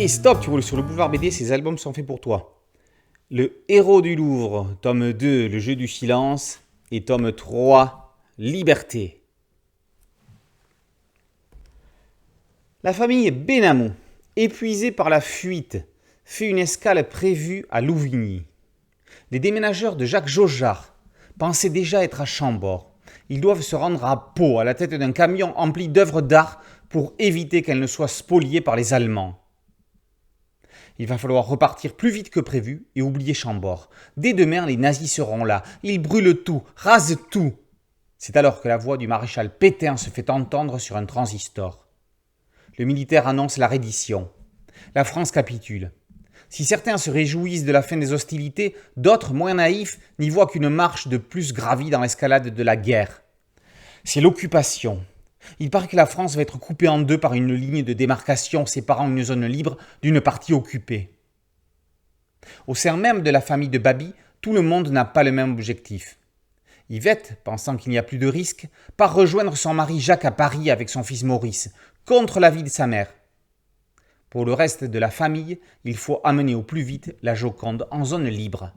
Et stop, tu roules sur le boulevard BD, ces albums sont faits pour toi. Le Héros du Louvre, tome 2, Le jeu du silence, et tome 3, Liberté. La famille Benamou, épuisée par la fuite, fait une escale prévue à Louvigny. Les déménageurs de Jacques Jaujard pensaient déjà être à Chambord. Ils doivent se rendre à Pau, à la tête d'un camion empli d'œuvres d'art pour éviter qu'elles ne soient spoliées par les Allemands. Il va falloir repartir plus vite que prévu et oublier Chambord. Dès demain, les nazis seront là. Ils brûlent tout, rasent tout. C'est alors que la voix du maréchal Pétain se fait entendre sur un transistor. Le militaire annonce la reddition. La France capitule. Si certains se réjouissent de la fin des hostilités, d'autres, moins naïfs, n'y voient qu'une marche de plus gravie dans l'escalade de la guerre. C'est l'occupation. Il paraît que la France va être coupée en deux par une ligne de démarcation séparant une zone libre d'une partie occupée. Au sein même de la famille de Babi, tout le monde n'a pas le même objectif. Yvette, pensant qu'il n'y a plus de risque, part rejoindre son mari Jacques à Paris avec son fils Maurice, contre l'avis de sa mère. Pour le reste de la famille, il faut amener au plus vite la Joconde en zone libre.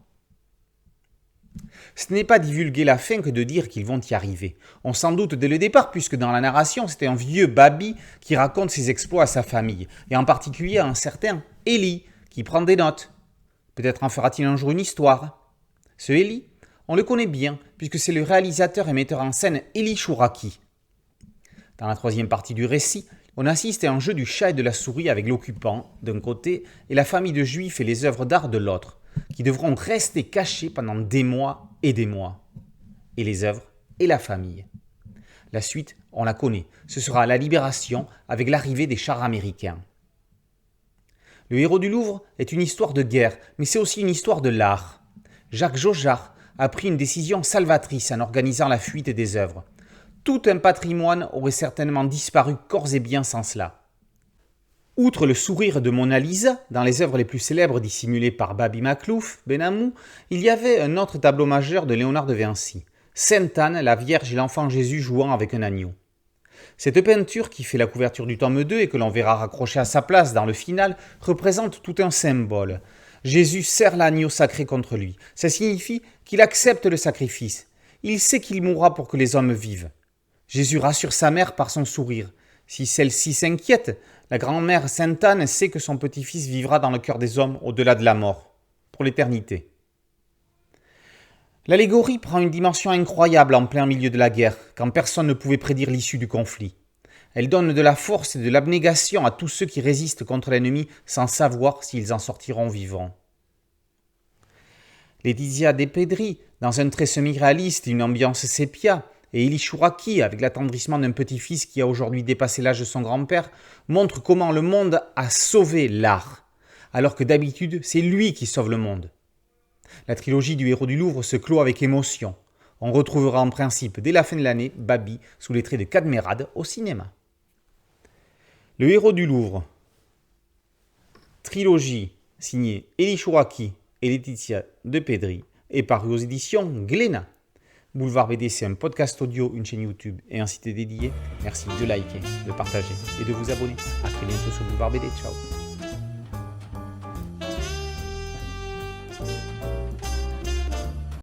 Ce n'est pas divulguer la fin que de dire qu'ils vont y arriver. On s'en doute dès le départ, puisque dans la narration, c'est un vieux Babi qui raconte ses exploits à sa famille, et en particulier à un certain Élie, qui prend des notes. Peut-être en fera-t-il un jour une histoire. Ce Élie, on le connaît bien, puisque c'est le réalisateur et metteur en scène Élie Chouraki. Dans la troisième partie du récit, on assiste à un jeu du chat et de la souris avec l'occupant, d'un côté, et la famille de juifs et les œuvres d'art de l'autre, qui devront rester cachés pendant des mois et des mois. Et les œuvres et la famille. La suite, on la connaît. Ce sera la libération avec l'arrivée des chars américains. Le Héros du Louvre est une histoire de guerre, mais c'est aussi une histoire de l'art. Jacques Jaujard a pris une décision salvatrice en organisant la fuite des œuvres. Tout un patrimoine aurait certainement disparu corps et biens sans cela. Outre le sourire de Mona Lisa, dans les œuvres les plus célèbres dissimulées par Babi Maclouf, Benamou, il y avait un autre tableau majeur de Léonard de Vinci, Sainte Anne, la Vierge et l'enfant Jésus jouant avec un agneau. Cette peinture, qui fait la couverture du tome 2 et que l'on verra raccrochée à sa place dans le final, représente tout un symbole. Jésus serre l'agneau sacré contre lui. Ça signifie qu'il accepte le sacrifice. Il sait qu'il mourra pour que les hommes vivent. Jésus rassure sa mère par son sourire. Si celle-ci s'inquiète, la grand-mère Sainte Anne sait que son petit-fils vivra dans le cœur des hommes au-delà de la mort, pour l'éternité. L'allégorie prend une dimension incroyable en plein milieu de la guerre, quand personne ne pouvait prédire l'issue du conflit. Elle donne de la force et de l'abnégation à tous ceux qui résistent contre l'ennemi sans savoir s'ils en sortiront vivants. Laetitia De Pedri, dans un trait semi-réaliste et une ambiance sépia, et Élie Chouraki, avec l'attendrissement d'un petit-fils qui a aujourd'hui dépassé l'âge de son grand-père, montre comment le monde a sauvé l'art, alors que d'habitude, c'est lui qui sauve le monde. La trilogie du Héros du Louvre se clôt avec émotion. On retrouvera en principe, dès la fin de l'année, Babi sous les traits de Cadmerade au cinéma. Le Héros du Louvre, trilogie signée Élie Chouraki et Laetitia De Pedri, est paru aux éditions Glénat. Boulevard BD, c'est un podcast audio, une chaîne YouTube et un site dédié. Merci de liker, de partager et de vous abonner. A très bientôt sur Boulevard BD. Ciao.